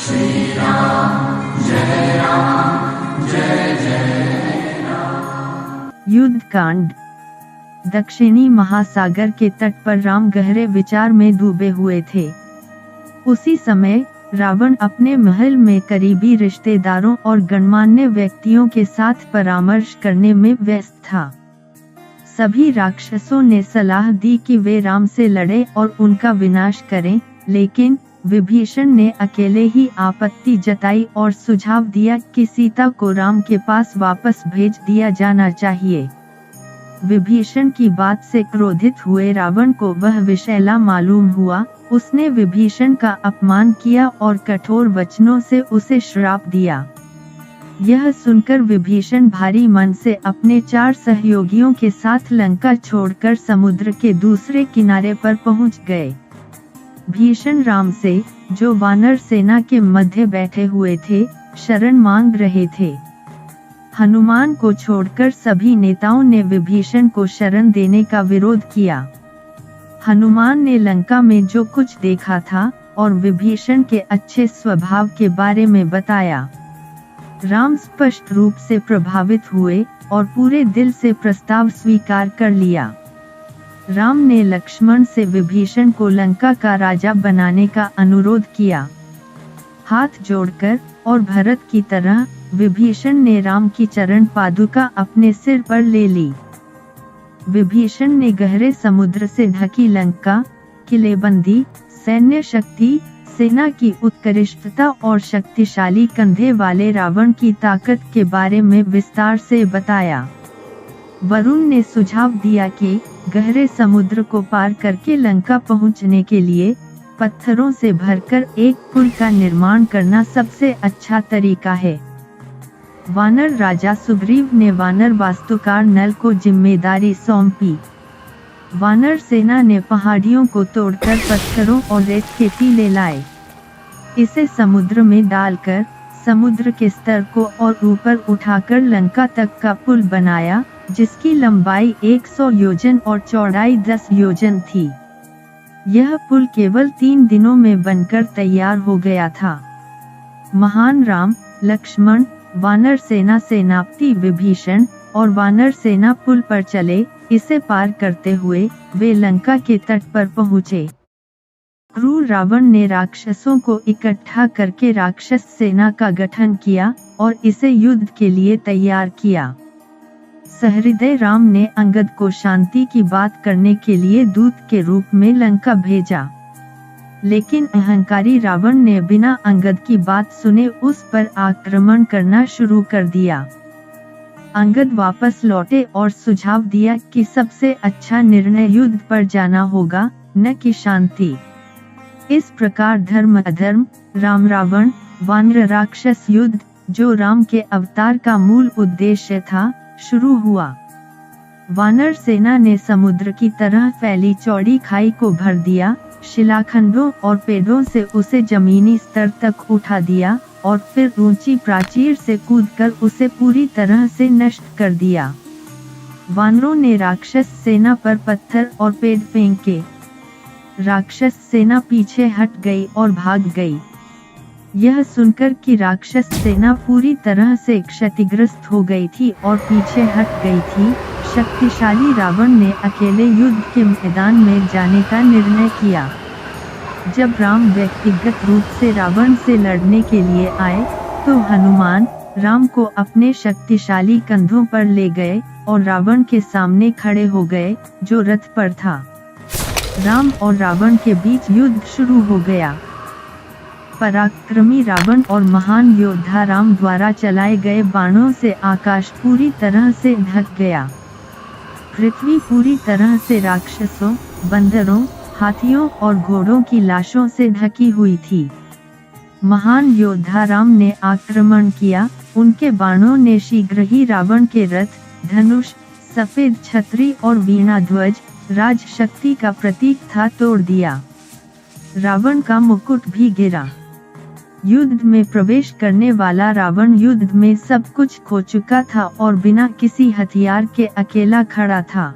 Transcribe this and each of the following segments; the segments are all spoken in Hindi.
श्री राम जय राम जय जय राम। युद्ध कांड। दक्षिणी महासागर के तट पर राम गहरे विचार में डूबे हुए थे। उसी समय रावण अपने महल में करीबी रिश्तेदारों और गणमान्य व्यक्तियों के साथ परामर्श करने में व्यस्त था। सभी राक्षसों ने सलाह दी कि वे राम से लड़े और उनका विनाश करें, लेकिन विभीषण ने अकेले ही आपत्ति जताई और सुझाव दिया कि सीता को राम के पास वापस भेज दिया जाना चाहिए। विभीषण की बात से क्रोधित हुए रावण को वह विषैला मालूम हुआ। उसने विभीषण का अपमान किया और कठोर वचनों से उसे श्राप दिया। यह सुनकर विभीषण भारी मन से अपने 4 सहयोगियों के साथ लंका छोड़कर समुद्र के दूसरे किनारे पर पहुंच गए। भीषण राम से, जो वानर सेना के मध्य बैठे हुए थे, शरण मांग रहे थे। हनुमान को छोड़कर सभी नेताओं ने विभीषण को शरण देने का विरोध किया। हनुमान ने लंका में जो कुछ देखा था और विभीषण के अच्छे स्वभाव के बारे में बताया। राम स्पष्ट रूप से प्रभावित हुए और पूरे दिल से प्रस्ताव स्वीकार कर लिया। राम ने लक्ष्मण से विभीषण को लंका का राजा बनाने का अनुरोध किया। हाथ जोड़कर और भरत की तरह विभीषण ने राम की चरण पादुका अपने सिर पर ले ली। विभीषण ने गहरे समुद्र से ढकी लंका, किलेबंदी, सैन्य शक्ति, सेना की उत्कृष्टता और शक्तिशाली कंधे वाले रावण की ताकत के बारे में विस्तार से बताया। वरुण ने सुझाव दिया कि गहरे समुद्र को पार करके लंका पहुंचने के लिए पत्थरों से भरकर एक पुल का निर्माण करना सबसे अच्छा तरीका है। वानर राजा सुग्रीव ने वानर वास्तुकार नल को जिम्मेदारी सौंपी। वानर सेना ने पहाड़ियों को तोड़कर पत्थरों और रेत के टीले लाए। इसे समुद्र में डालकर समुद्र के स्तर को और ऊपर उठाकर लंका तक का पुल बनाया, जिसकी लंबाई 100 योजन और चौड़ाई 10 योजन थी। यह पुल केवल 3 दिनों में बनकर तैयार हो गया था। महान राम, लक्ष्मण, वानर सेना सेनापति विभीषण और वानर सेना पुल पर चले। इसे पार करते हुए वे लंका के तट पर पहुँचे। क्रूर रावण ने राक्षसों को इकट्ठा करके राक्षस सेना का गठन किया और इसे युद्ध के लिए तैयार किया। सहृदय राम ने अंगद को शांति की बात करने के लिए दूत के रूप में लंका भेजा, लेकिन अहंकारी रावण ने बिना अंगद की बात सुने उस पर आक्रमण करना शुरू कर दिया। अंगद वापस लौटे और सुझाव दिया कि सबसे अच्छा निर्णय युद्ध पर जाना होगा, न कि शांति। इस प्रकार धर्म अधर्म, राम रावण, वानर राक्षस युद्ध, जो राम के अवतार का मूल उद्देश्य था, शुरू हुआ। वानर सेना ने समुद्र की तरह फैली चौड़ी खाई को भर दिया, शिलाखंडों और पेड़ों से उसे जमीनी स्तर तक उठा दिया और फिर ऊंची प्राचीर से कूदकर उसे पूरी तरह से नष्ट कर दिया। वानरों ने राक्षस सेना पर पत्थर और पेड़ फेंके। राक्षस सेना पीछे हट गई और भाग गई। यह सुनकर कि राक्षस सेना पूरी तरह से क्षतिग्रस्त हो गई थी और पीछे हट गई थी, शक्तिशाली रावण ने अकेले युद्ध के मैदान में जाने का निर्णय किया। जब राम व्यक्तिगत रूप से रावण से लड़ने के लिए आए, तो हनुमान राम को अपने शक्तिशाली कंधों पर ले गए और रावण के सामने खड़े हो गए, जो रथ पर था। राम और रावण के बीच युद्ध शुरू हो गया। पराक्रमी रावण और महान योद्धा राम द्वारा चलाए गए बाणों से आकाश पूरी तरह से ढक गया। पृथ्वी पूरी तरह से राक्षसों, बंदरों, हाथियों और घोड़ों की लाशों से ढकी हुई थी। महान योद्धा राम ने आक्रमण किया। उनके बाणों ने शीघ्र ही रावण के रथ, धनुष, सफेद छतरी और वीणा ध्वज, राज शक्ति का प्रतीक था, तोड़ दिया। रावण का मुकुट भी गिरा। युद्ध में प्रवेश करने वाला रावण युद्ध में सब कुछ खो चुका था और बिना किसी हथियार के अकेला खड़ा था।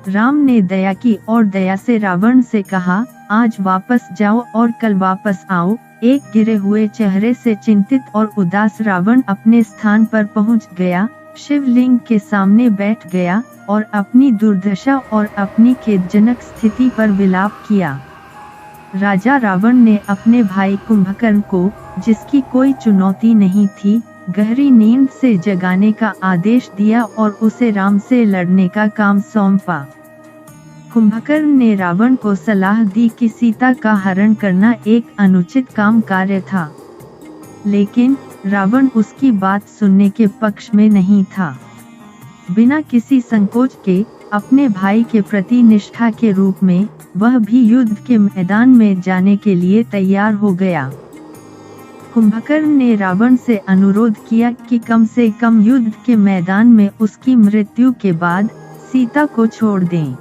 राम ने दया की और दया से रावण से कहा, आज वापस जाओ और कल वापस आओ। एक गिरे हुए चेहरे से चिंतित और उदास रावण अपने स्थान पर पहुंच गया, शिवलिंग के सामने बैठ गया और अपनी दुर्दशा और अपनी खेदजनक स्थिति पर विलाप किया। राजा रावण ने अपने भाई कुंभकर्ण को, जिसकी कोई चुनौती नहीं थी, गहरी नींद से जगाने का आदेश दिया और उसे राम से लड़ने का काम सौंपा। कुंभकर्ण ने रावण को सलाह दी कि सीता का हरण करना एक अनुचित काम कार्य था, लेकिन रावण उसकी बात सुनने के पक्ष में नहीं था। बिना किसी संकोच के अपने भाई के प्रति निष्ठा के रूप में वह भी युद्ध के मैदान में जाने के लिए तैयार हो गया। कुंभकर्ण ने रावण से अनुरोध किया कि कम से कम युद्ध के मैदान में उसकी मृत्यु के बाद सीता को छोड़ दें।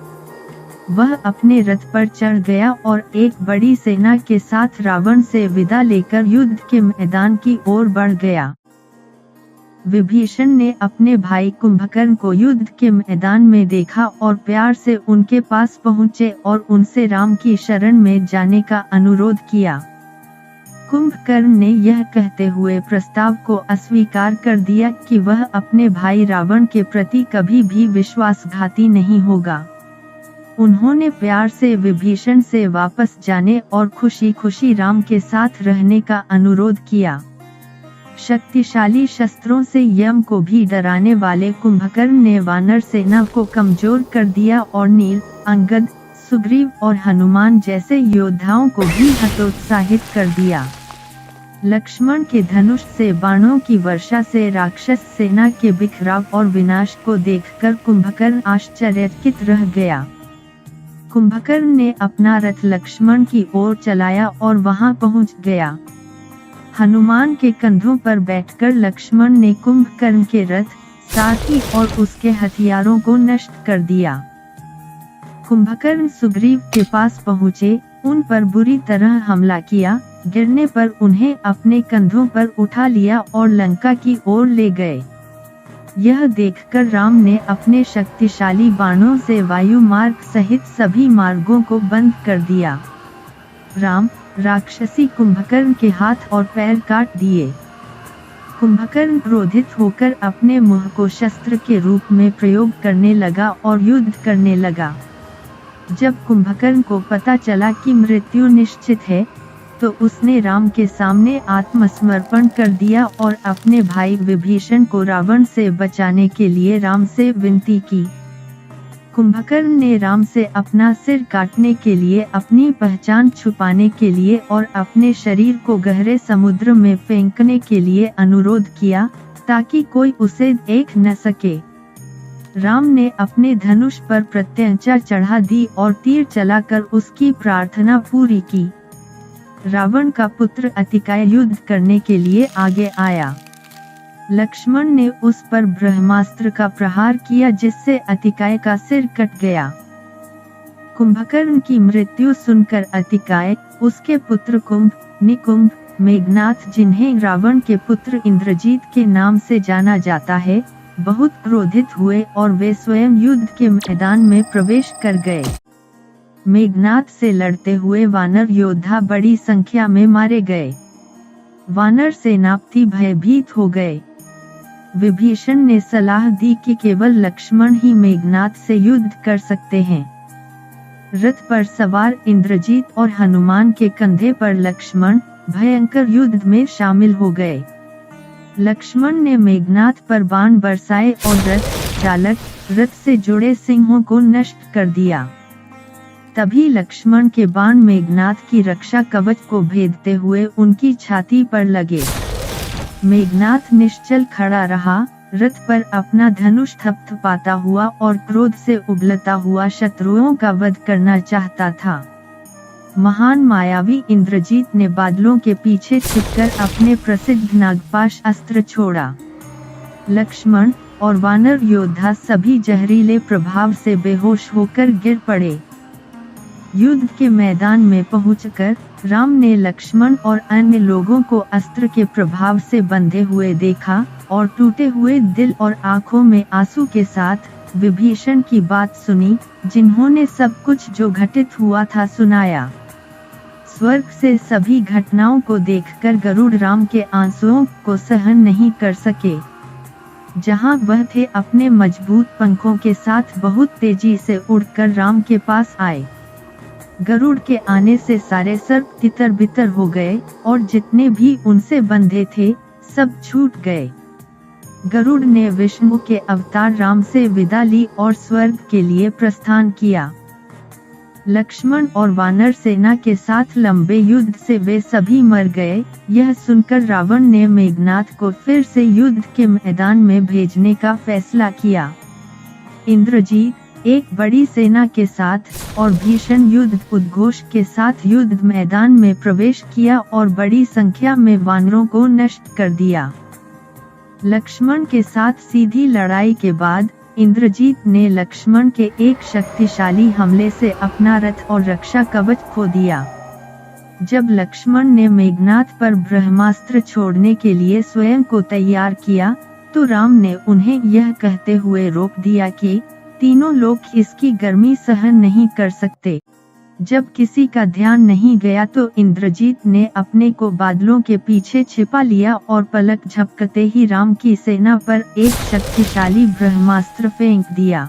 वह अपने रथ पर चढ़ गया और एक बड़ी सेना के साथ रावण से विदा लेकर युद्ध के मैदान की ओर बढ़ गया। विभीषण ने अपने भाई कुंभकर्ण को युद्ध के मैदान में देखा और प्यार से उनके पास पहुँचे और उनसे राम की शरण में जाने का अनुरोध किया। कुंभकर्ण ने यह कहते हुए प्रस्ताव को अस्वीकार कर दिया कि वह अपने भाई रावण के प्रति कभी भी विश्वासघाती नहीं होगा। उन्होंने प्यार से विभीषण से वापस जाने और खुशी खुशी राम के साथ रहने का अनुरोध किया। शक्तिशाली शस्त्रों से यम को भी डराने वाले कुंभकर्ण ने वानर सेना को कमजोर कर दिया और नील, अंगद, सुग्रीव और हनुमान जैसे योद्धाओं को भी हतोत्साहित कर दिया। लक्ष्मण के धनुष से बाणों की वर्षा से राक्षस सेना के बिखराव और विनाश को देखकर कुंभकर्ण आश्चर्यचकित रह गया। कुंभकर्ण ने अपना रथ लक्ष्मण की ओर चलाया और वहां पहुंच गया। हनुमान के कंधों पर बैठकर लक्ष्मण ने कुंभकर्ण के रथ, सारथी और उसके हथियारों को नष्ट कर दिया। कुंभकर्ण सुग्रीव के पास पहुँचे, उन पर बुरी तरह हमला किया, गिरने पर उन्हें अपने कंधों पर उठा लिया और लंका की ओर ले गए। यह देखकर राम ने अपने शक्तिशाली बाणों से वायु मार्ग सहित सभी मार्गों को बंद कर दिया। राम राक्षसी कुंभकर्ण के हाथ और पैर काट दिए। कुंभकर्ण क्रोधित होकर अपने मुंह को शस्त्र के रूप में प्रयोग करने लगा और युद्ध करने लगा। जब कुंभकर्ण को पता चला कि मृत्यु निश्चित है, तो उसने राम के सामने आत्मसमर्पण कर दिया और अपने भाई विभीषण को रावण से बचाने के लिए राम से विनती की। कुंभकर्ण ने राम से अपना सिर काटने के लिए, अपनी पहचान छुपाने के लिए और अपने शरीर को गहरे समुद्र में फेंकने के लिए अनुरोध किया, ताकि कोई उसे देख न सके। राम ने अपने धनुष पर प्रत्यंचा चढ़ा दी और तीर चलाकर उसकी प्रार्थना पूरी की। रावण का पुत्र अतिकाय युद्ध करने के लिए आगे आया। लक्ष्मण ने उस पर ब्रह्मास्त्र का प्रहार किया, जिससे अतिकाय का सिर कट गया। कुंभकर्ण की मृत्यु सुनकर अतिकाय, उसके पुत्र कुंभ, निकुंभ, मेघनाथ, जिन्हें रावण के पुत्र इंद्रजीत के नाम से जाना जाता है, बहुत क्रोधित हुए और वे स्वयं युद्ध के मैदान में प्रवेश कर गए। मेघनाथ से लड़ते हुए वानर योद्धा बड़ी संख्या में मारे गए। वानर सेनापति भयभीत हो गए। विभीषण ने सलाह दी कि केवल लक्ष्मण ही मेघनाथ से युद्ध कर सकते हैं। रथ पर सवार इंद्रजीत और हनुमान के कंधे पर लक्ष्मण भयंकर युद्ध में शामिल हो गए। लक्ष्मण ने मेघनाथ पर बाण बरसाए और रथ चालक, रथ से जुड़े सिंहों को नष्ट कर दिया। तभी लक्ष्मण के बाण मेघनाथ की रक्षा कवच को भेदते हुए उनकी छाती पर लगे। मेघनाथ निश्चल खड़ा रहा, रथ पर अपना धनुष थपथपाता हुआ और क्रोध से उबलता हुआ शत्रुओं का वध करना चाहता था। महान मायावी इंद्रजीत ने बादलों के पीछे छिपकर अपने प्रसिद्ध नागपाश अस्त्र छोड़ा। लक्ष्मण और वानर योद्धा सभी जहरीले प्रभाव से बेहोश होकर गिर पड़े। युद्ध के मैदान में पहुंचकर राम ने लक्ष्मण और अन्य लोगों को अस्त्र के प्रभाव से बंधे हुए देखा और टूटे हुए दिल और आंखों में आंसू के साथ विभीषण की बात सुनी, जिन्होंने सब कुछ जो घटित हुआ था सुनाया। स्वर्ग से सभी घटनाओं को देखकर गरुड़ राम के आंसुओं को सहन नहीं कर सके। जहां वह थे अपने मजबूत पंखों के साथ बहुत तेजी से उड़कर राम के पास आए। गरुड़ के आने से सारे सर्प तितर बितर हो गए और जितने भी उनसे बंधे थे सब छूट गए। गरुड़ ने विष्णु के अवतार राम से विदा ली और स्वर्ग के लिए प्रस्थान किया। लक्ष्मण और वानर सेना के साथ लंबे युद्ध से वे सभी मर गए। यह सुनकर रावण ने मेघनाथ को फिर से युद्ध के मैदान में भेजने का फैसला किया। इंद्रजीत एक बड़ी सेना के साथ और भीषण युद्ध उद्घोष के साथ युद्ध मैदान में प्रवेश किया और बड़ी संख्या में वानरों को नष्ट कर दिया। लक्ष्मण के साथ सीधी लड़ाई के बाद इंद्रजीत ने लक्ष्मण के एक शक्तिशाली हमले से अपना रथ और रक्षा कवच खो दिया। जब लक्ष्मण ने मेघनाथ पर ब्रह्मास्त्र छोड़ने के लिए स्वयं को तैयार किया, तो राम ने उन्हें यह कहते हुए रोक दिया कि तीनों लोग इसकी गर्मी सहन नहीं कर सकते। जब किसी का ध्यान नहीं गया तो इंद्रजीत ने अपने को बादलों के पीछे छिपा लिया और पलक झपकते ही राम की सेना पर एक शक्तिशाली ब्रह्मास्त्र फेंक दिया।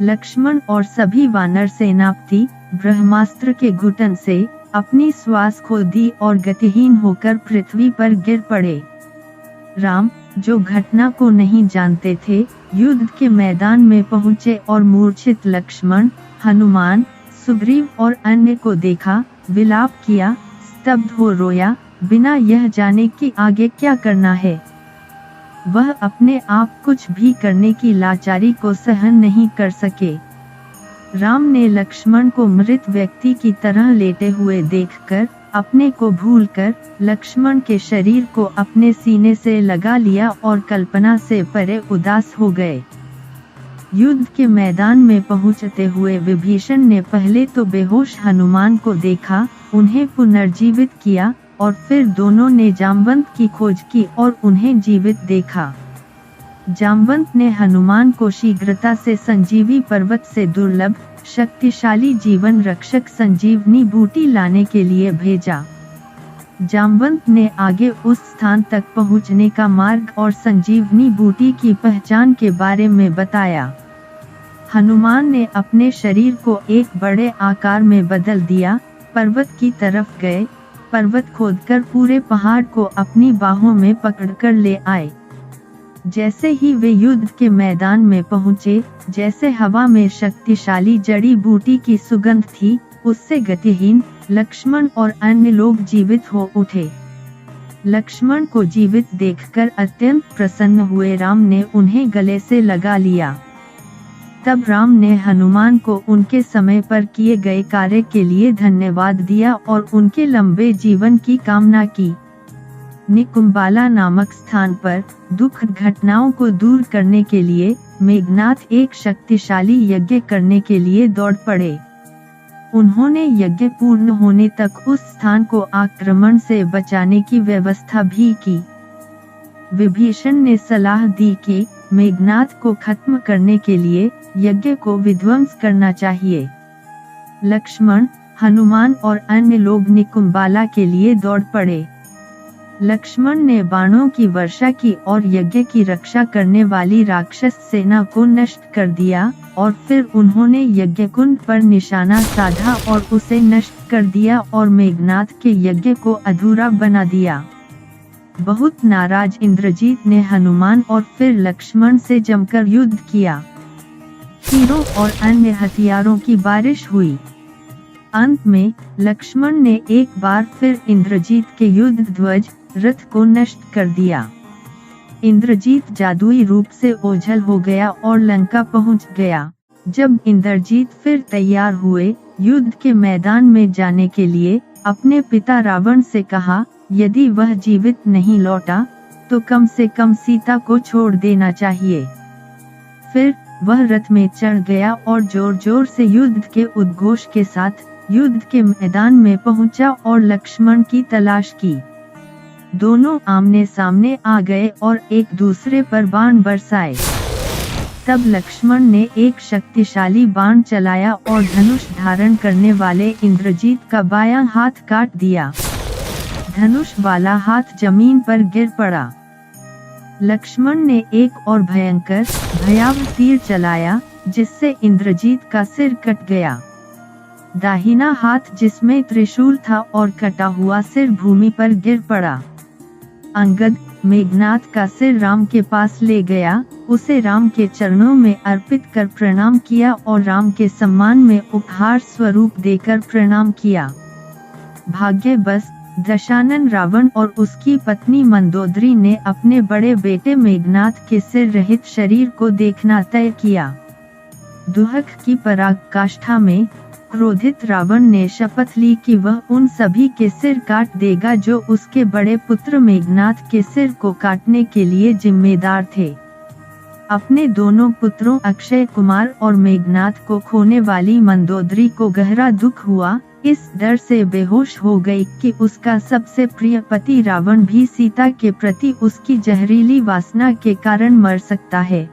लक्ष्मण और सभी वानर सेनापति ब्रह्मास्त्र के घुटन से अपनी श्वास खो दी और गतिहीन होकर पृथ्वी पर गिर पड़े। राम, जो घटना को नहीं जानते थे, युद्ध के मैदान में पहुंचे और मूर्छित लक्ष्मण, हनुमान, सुग्रीव और अन्य को देखा, विलाप किया, स्तब्ध हो रोया, बिना यह जाने कि आगे क्या करना है। वह अपने आप कुछ भी करने की लाचारी को सहन नहीं कर सके। राम ने लक्ष्मण को मृत व्यक्ति की तरह लेटे हुए देखकर अपने को भूलकर लक्ष्मण के शरीर को अपने सीने से लगा लिया और कल्पना से परे उदास हो गए। युद्ध के मैदान में पहुंचते हुए विभीषण ने पहले तो बेहोश हनुमान को देखा, उन्हें पुनर्जीवित किया और फिर दोनों ने जामवंत की खोज की और उन्हें जीवित देखा। जामवंत ने हनुमान को शीघ्रता से संजीवी पर्वत से दुर्लभ शक्तिशाली जीवन रक्षक संजीवनी बूटी लाने के लिए भेजा। जामवंत ने आगे उस स्थान तक पहुंचने का मार्ग और संजीवनी बूटी की पहचान के बारे में बताया। हनुमान ने अपने शरीर को एक बड़े आकार में बदल दिया, पर्वत की तरफ गए, पर्वत खोदकर पूरे पहाड़ को अपनी बाहों में पकड़कर ले आए। जैसे ही वे युद्ध के मैदान में पहुंचे, जैसे हवा में शक्तिशाली जड़ी बूटी की सुगंध थी, उससे गतिहीन लक्ष्मण और अन्य लोग जीवित हो उठे। लक्ष्मण को जीवित देखकर अत्यंत प्रसन्न हुए राम ने उन्हें गले से लगा लिया। तब राम ने हनुमान को उनके समय पर किए गए कार्य के लिए धन्यवाद दिया और उनके लंबे जीवन की कामना की। निकुंबाला नामक स्थान पर दुखद घटनाओं को दूर करने के लिए मेघनाथ एक शक्तिशाली यज्ञ करने के लिए दौड़ पड़े। उन्होंने यज्ञ पूर्ण होने तक उस स्थान को आक्रमण से बचाने की व्यवस्था भी की। विभीषण ने सलाह दी कि मेघनाथ को खत्म करने के लिए यज्ञ को विध्वंस करना चाहिए। लक्ष्मण, हनुमान और अन्य लोग निकुंबाला के लिए दौड़ पड़े। लक्ष्मण ने बाणों की वर्षा की और यज्ञ की रक्षा करने वाली राक्षस सेना को नष्ट कर दिया और फिर उन्होंने यज्ञ कुंड पर निशाना साधा और उसे नष्ट कर दिया और मेघनाथ के यज्ञ को अधूरा बना दिया। बहुत नाराज इंद्रजीत ने हनुमान और फिर लक्ष्मण से जमकर युद्ध किया। तीरों और अन्य हथियारों की बारिश हुई। अंत में लक्ष्मण ने एक बार फिर इंद्रजीत के युद्ध ध्वज रथ को नष्ट कर दिया। इंद्रजीत जादुई रूप से ओझल हो गया और लंका पहुंच गया। जब इंद्रजीत फिर तैयार हुए युद्ध के मैदान में जाने के लिए, अपने पिता रावण से कहा, यदि वह जीवित नहीं लौटा तो कम से कम सीता को छोड़ देना चाहिए। फिर वह रथ में चढ़ गया और जोर जोर से युद्ध के उद्घोष के साथ युद्ध के मैदान में पहुंचा और लक्ष्मण की तलाश की। दोनों आमने सामने आ गए और एक दूसरे पर बाण बरसाए। तब लक्ष्मण ने एक शक्तिशाली बाण चलाया और धनुष धारण करने वाले इंद्रजीत का बायां हाथ काट दिया। धनुष वाला हाथ जमीन पर गिर पड़ा। लक्ष्मण ने एक और भयंकर भयावह तीर चलाया, जिससे इंद्रजीत का सिर कट गया। दाहिना हाथ जिसमें त्रिशूल था और कटा हुआ सिर भूमि पर गिर पड़ा। अंगद मेघनाद का सिर राम के पास ले गया, उसे राम के चरणों में अर्पित कर प्रणाम किया और राम के सम्मान में उपहार स्वरूप देकर प्रणाम किया। भाग्यवश दशानन रावण और उसकी पत्नी मंदोदरी ने अपने बड़े बेटे मेघनाद के सिर रहित शरीर को देखना तय किया। दुहक की पराकाष्ठा में क्रोधित रावण ने शपथ ली कि वह उन सभी के सिर काट देगा जो उसके बड़े पुत्र मेघनाद के सिर को काटने के लिए जिम्मेदार थे। अपने दोनों पुत्रों अक्षय कुमार और मेघनाद को खोने वाली मंदोदरी को गहरा दुख हुआ। इस डर से बेहोश हो गई कि उसका सबसे प्रिय पति रावण भी सीता के प्रति उसकी जहरीली वासना के कारण मर सकता है।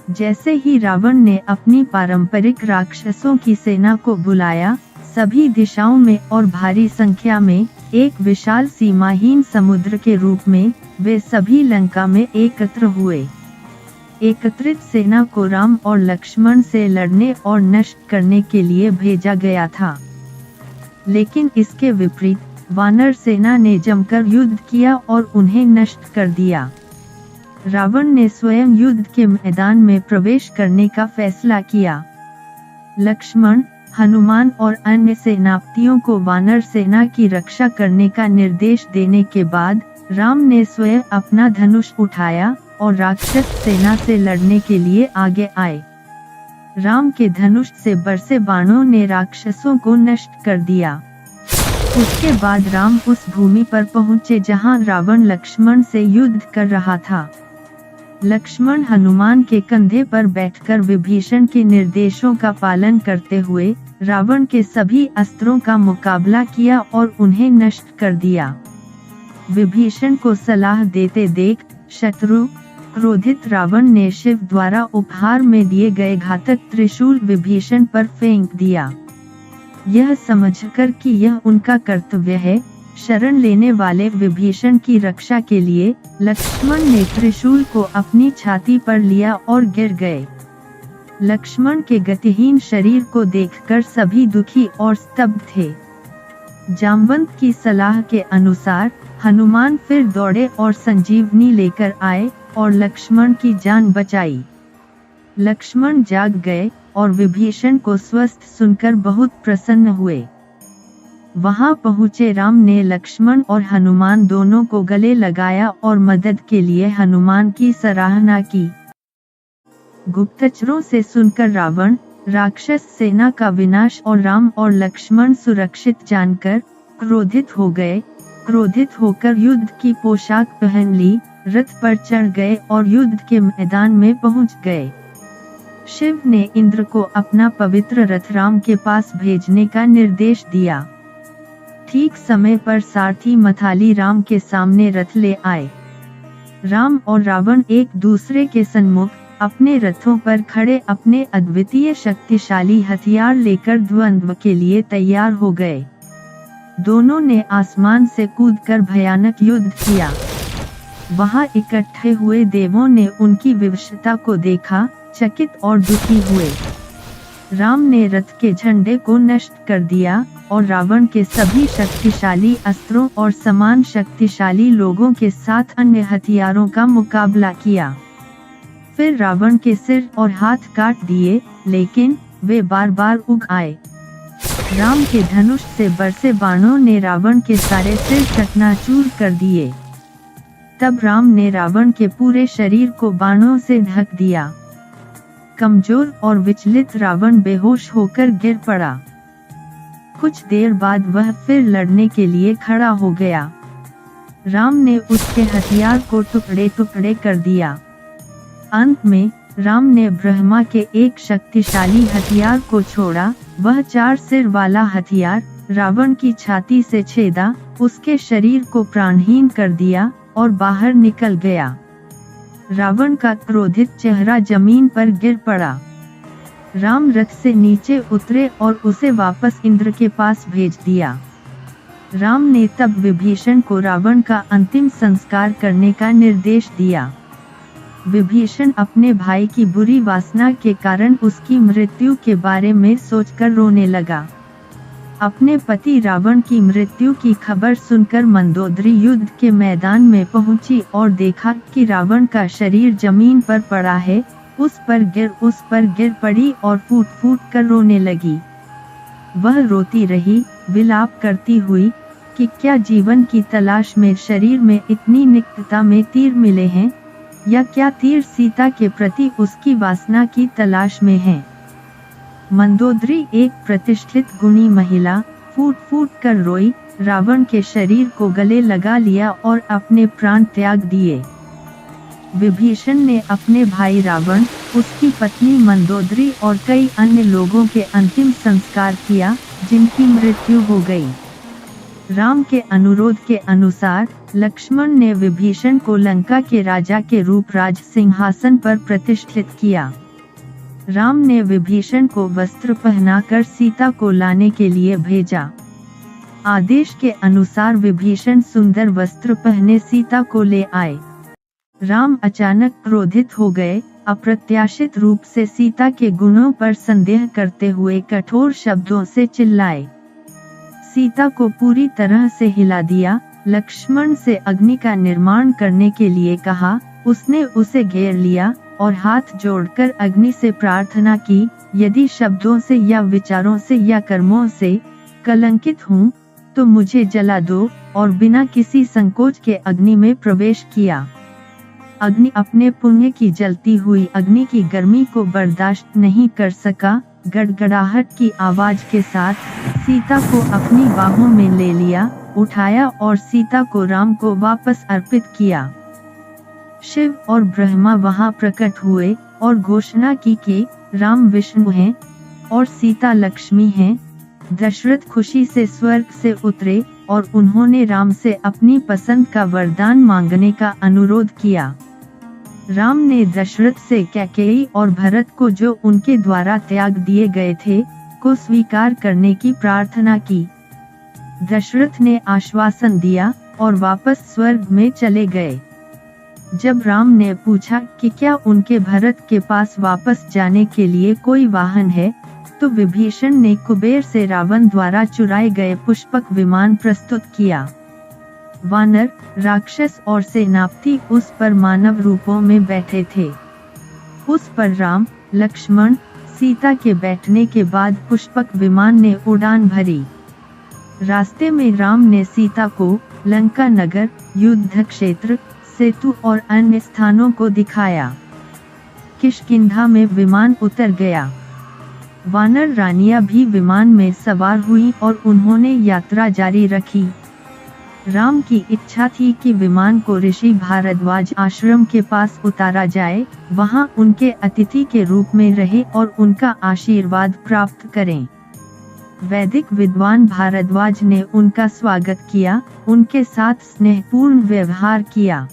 जैसे ही रावण ने अपनी पारंपरिक राक्षसों की सेना को बुलाया, सभी दिशाओं में और भारी संख्या में एक विशाल सीमाहीन समुद्र के रूप में वे सभी लंका में एकत्र हुए। एकत्रित सेना को राम और लक्ष्मण से लड़ने और नष्ट करने के लिए भेजा गया था, लेकिन इसके विपरीत वानर सेना ने जमकर युद्ध किया और उन्हें नष्ट कर दिया। रावण ने स्वयं युद्ध के मैदान में प्रवेश करने का फैसला किया। लक्ष्मण, हनुमान और अन्य सेनापतियों को वानर सेना की रक्षा करने का निर्देश देने के बाद राम ने स्वयं अपना धनुष उठाया और राक्षस सेना से लड़ने के लिए आगे आए। राम के धनुष से बरसे बाणों ने राक्षसों को नष्ट कर दिया। उसके बाद राम उस भूमि पर पहुंचे जहां रावण लक्ष्मण से युद्ध कर रहा था। लक्ष्मण हनुमान के कंधे पर बैठकर विभीषण के निर्देशों का पालन करते हुए रावण के सभी अस्त्रों का मुकाबला किया और उन्हें नष्ट कर दिया। विभीषण को सलाह देते देख शत्रु क्रोधित रावण ने शिव द्वारा उपहार में दिए गए घातक त्रिशूल विभीषण पर फेंक दिया। यह समझकर कि यह उनका कर्तव्य है, शरण लेने वाले विभीषण की रक्षा के लिए लक्ष्मण ने त्रिशूल को अपनी छाती पर लिया और गिर गए। लक्ष्मण के गतिहीन शरीर को देखकर सभी दुखी और स्तब्ध थे। जामवंत की सलाह के अनुसार हनुमान फिर दौड़े और संजीवनी लेकर आए और लक्ष्मण की जान बचाई। लक्ष्मण जाग गए और विभीषण को स्वस्थ सुनकर बहुत प्रसन्न हुए। वहां पहुंचे राम ने लक्ष्मण और हनुमान दोनों को गले लगाया और मदद के लिए हनुमान की सराहना की। गुप्तचरों से सुनकर रावण राक्षस सेना का विनाश और राम और लक्ष्मण सुरक्षित जानकर क्रोधित हो गए। क्रोधित होकर युद्ध की पोशाक पहन ली, रथ पर चढ़ गए और युद्ध के मैदान में पहुंच गए। शिव ने इंद्र को अपना पवित्र रथ राम के पास भेजने का निर्देश दिया। ठीक समय पर सारथी मथाली राम के सामने रथ ले आए। राम और रावण एक दूसरे के सन्मुख अपने रथों पर खड़े अपने अद्वितीय शक्तिशाली हथियार लेकर द्वंद्व के लिए तैयार हो गए। दोनों ने आसमान से कूदकर भयानक युद्ध किया। वहां इकट्ठे हुए देवों ने उनकी विवशता को देखा, चकित और दुखी हुए। राम ने रथ के झंडे को नष्ट कर दिया और रावण के सभी शक्तिशाली अस्त्रों और समान शक्तिशाली लोगों के साथ अन्य हथियारों का मुकाबला किया। फिर रावण के सिर और हाथ काट दिए, लेकिन वे बार बार उग आए। राम के धनुष से बरसे बाणों ने रावण के सारे सिर चकनाचूर कर दिए। तब राम ने रावण के पूरे शरीर को बाणों से ढक दिया। कमजोर और विचलित रावण बेहोश होकर गिर पड़ा। कुछ देर बाद वह फिर लड़ने के लिए खड़ा हो गया। राम ने उसके हथियार को टुकड़े टुकड़े कर दिया। अंत में राम ने ब्रह्मा के एक शक्तिशाली हथियार को छोड़ा। वह 4 सिर वाला हथियार रावण की छाती से छेदा, उसके शरीर को प्राणहीन कर दिया और बाहर निकल गया। रावण का क्रोधित चेहरा जमीन पर गिर पड़ा। राम रथ से नीचे उतरे और उसे वापस इंद्र के पास भेज दिया। राम ने तब विभीषण को रावण का अंतिम संस्कार करने का निर्देश दिया। विभीषण अपने भाई की बुरी वासना के कारण उसकी मृत्यु के बारे में सोचकर रोने लगा। अपने पति रावण की मृत्यु की खबर सुनकर मंदोदरी युद्ध के मैदान में पहुंची और देखा कि रावण का शरीर जमीन पर पड़ा है। उस पर गिर पड़ी और फूट फूट कर रोने लगी। वह रोती रही, विलाप करती हुई कि क्या जीवन की तलाश में शरीर में इतनी निकटता में तीर मिले हैं, या क्या तीर सीता के प्रति उसकी वासना की तलाश में हैं। मंदोदरी एक प्रतिष्ठित गुणी महिला फूट फूट कर रोई, रावण के शरीर को गले लगा लिया और अपने प्राण त्याग दिए। विभीषण ने अपने भाई रावण, उसकी पत्नी मंदोदरी और कई अन्य लोगों के अंतिम संस्कार किया, जिनकी मृत्यु हो गई। राम के अनुरोध के अनुसार लक्ष्मण ने विभीषण को लंका के राजा के रूप राज सिंहासन पर प्रतिष्ठित किया। राम ने विभीषण को वस्त्र पहनाकर सीता को लाने के लिए भेजा। आदेश के अनुसार विभीषण सुंदर वस्त्र पहने सीता को ले आए। राम अचानक क्रोधित हो गए, अप्रत्याशित रूप से सीता के गुणों पर संदेह करते हुए कठोर शब्दों से चिल्लाए। सीता को पूरी तरह से हिला दिया। लक्ष्मण से अग्नि का निर्माण करने के लिए कहा। उसने उसे घेर लिया और हाथ जोड़कर अग्नि से प्रार्थना की, यदि शब्दों से या विचारों से या कर्मों से कलंकित हूँ तो मुझे जला दो, और बिना किसी संकोच के अग्नि में प्रवेश किया। अग्नि अपने पुण्य की जलती हुई अग्नि की गर्मी को बर्दाश्त नहीं कर सका। गड़गड़ाहट की आवाज के साथ सीता को अपनी बाहों में ले लिया, उठाया और सीता को राम को वापस अर्पित किया। शिव और ब्रह्मा वहां प्रकट हुए और घोषणा की कि राम विष्णु हैं और सीता लक्ष्मी हैं। दशरथ खुशी से स्वर्ग से उतरे और उन्होंने राम से अपनी पसंद का वरदान मांगने का अनुरोध किया। राम ने दशरथ से कैकेयी और भरत को जो उनके द्वारा त्याग दिए गए थे को स्वीकार करने की प्रार्थना की। दशरथ ने आश्वासन दिया और वापस स्वर्ग में चले गए। जब राम ने पूछा कि क्या उनके भरत के पास वापस जाने के लिए कोई वाहन है, तो विभीषण ने कुबेर से रावण द्वारा चुराए गए पुष्पक विमान प्रस्तुत किया। वानर, राक्षस और सेनापति उस पर मानव रूपों में बैठे थे। उस पर राम, लक्ष्मण, सीता के बैठने के बाद पुष्पक विमान ने उड़ान भरी। रास्ते में राम ने सीता को लंका नगर, युद्ध क्षेत्र, सेतु और अन्य स्थानों को दिखाया। किष्किंधा में विमान उतर गया। वानर रानियां भी विमान में सवार हुई और उन्होंने यात्रा जारी रखी। राम की इच्छा थी कि विमान को ऋषि भारद्वाज आश्रम के पास उतारा जाए, वहां उनके अतिथि के रूप में रहे और उनका आशीर्वाद प्राप्त करें। वैदिक विद्वान भारद्वाज ने उनका स्वागत किया, उनके साथ स्नेहपूर्ण व्यवहार किया।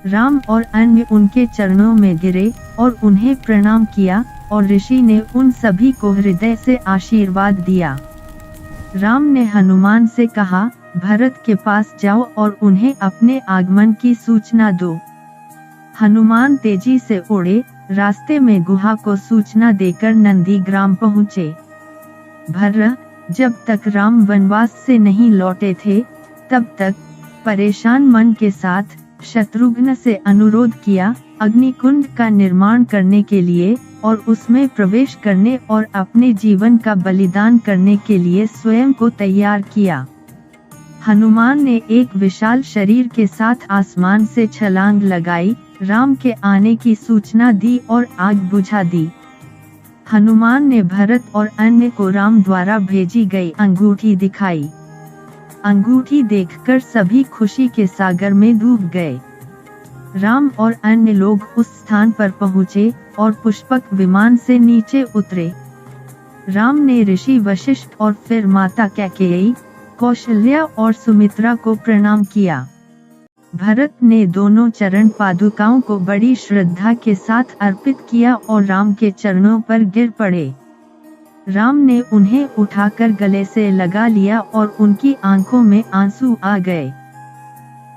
राम और अन्य उनके चरणों में गिरे और उन्हें प्रणाम किया और ऋषि ने उन सभी को हृदय से आशीर्वाद दिया। राम ने हनुमान से कहा, भरत के पास जाओ और उन्हें अपने आगमन की सूचना दो। हनुमान तेजी से उड़े, रास्ते में गुहा को सूचना देकर नंदीग्राम पहुँचे। भर्र, जब तक राम वनवास से नहीं लौटे थे, तब तक परेशान मन के साथ शत्रुघ्न से अनुरोध किया अग्निकुंड का निर्माण करने के लिए और उसमें प्रवेश करने और अपने जीवन का बलिदान करने के लिए स्वयं को तैयार किया। हनुमान ने एक विशाल शरीर के साथ आसमान से छलांग लगाई, राम के आने की सूचना दी और आग बुझा दी। हनुमान ने भरत और अन्य को राम द्वारा भेजी गई अंगूठी दिखाई। अंगूठी देखकर सभी खुशी के सागर में डूब गए। राम और अन्य लोग उस स्थान पर पहुँचे और पुष्पक विमान से नीचे उतरे। राम ने ऋषि वशिष्ठ और फिर माता कैकेयी, कौशल्या और सुमित्रा को प्रणाम किया। भरत ने दोनों चरण पादुकाओं को बड़ी श्रद्धा के साथ अर्पित किया और राम के चरणों पर गिर पड़े। राम ने उन्हें उठाकर गले से लगा लिया और उनकी आंखों में आंसू आ गए।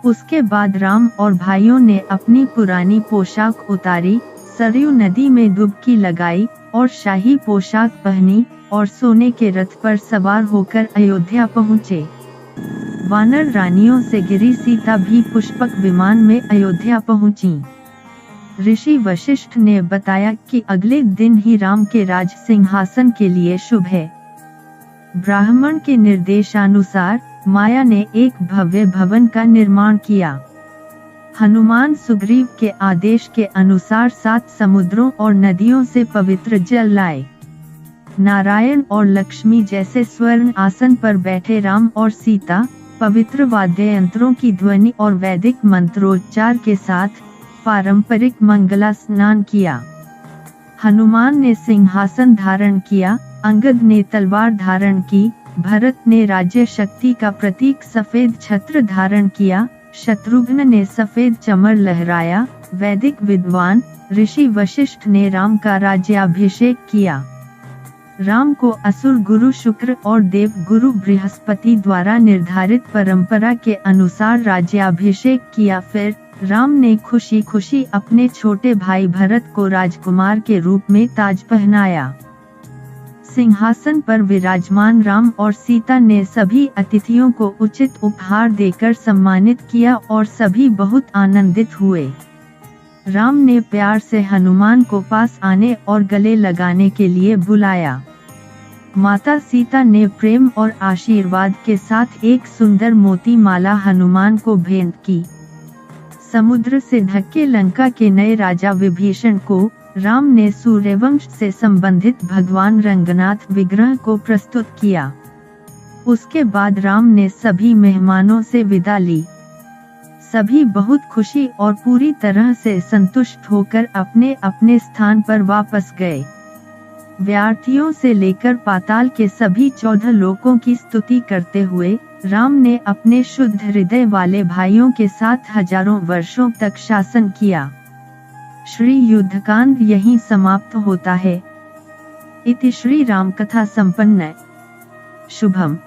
उसके बाद राम और भाइयों ने अपनी पुरानी पोशाक उतारी, सरयू नदी में डुबकी लगाई और शाही पोशाक पहनी और सोने के रथ पर सवार होकर अयोध्या पहुँचे। वानर रानियों से घिरी सीता भी पुष्पक विमान में अयोध्या पहुंची। ऋषि वशिष्ठ ने बताया कि अगले दिन ही राम के राज सिंहासन के लिए शुभ है। ब्राह्मण के निर्देशानुसार माया ने एक भव्य भवन का निर्माण किया। हनुमान सुग्रीव के आदेश के अनुसार 7 समुद्रों और नदियों से पवित्र जल लाए। नारायण और लक्ष्मी जैसे स्वर्ण आसन पर बैठे राम और सीता पवित्र वाद्य यंत्रों की ध्वनि और वैदिक मंत्रोच्चार के साथ पारंपरिक मंगला स्नान किया। हनुमान ने सिंहासन धारण किया, अंगद ने तलवार धारण की, भरत ने राज्य शक्ति का प्रतीक सफेद छत्र धारण किया, शत्रुघ्न ने सफेद चमर लहराया। वैदिक विद्वान ऋषि वशिष्ठ ने राम का राज्याभिषेक किया। राम को असुर गुरु शुक्र और देव गुरु बृहस्पति द्वारा निर्धारित परंपरा के अनुसार राज्याभिषेक किया। फिर राम ने खुशी खुशी अपने छोटे भाई भरत को राजकुमार के रूप में ताज पहनाया। सिंहासन पर विराजमान राम और सीता ने सभी अतिथियों को उचित उपहार देकर सम्मानित किया और सभी बहुत आनंदित हुए। राम ने प्यार से हनुमान को पास आने और गले लगाने के लिए बुलाया। माता सीता ने प्रेम और आशीर्वाद के साथ एक सुंदर मोती माला हनुमान को भेंट की। समुद्र से ढके लंका के नए राजा विभीषण को राम ने सूर्यवंश से संबंधित भगवान रंगनाथ विग्रह को प्रस्तुत किया। उसके बाद राम ने सभी मेहमानों से विदा ली। सभी बहुत खुशी और पूरी तरह से संतुष्ट होकर अपने अपने स्थान पर वापस गए। व्यार्थियों से लेकर पाताल के सभी 14 लोकों की स्तुति करते हुए राम ने अपने शुद्ध हृदय वाले भाइयों के साथ हजारों वर्षों तक शासन किया। श्री युद्धकांड यहीं समाप्त होता है। इति श्री राम कथा संपन्न। शुभम।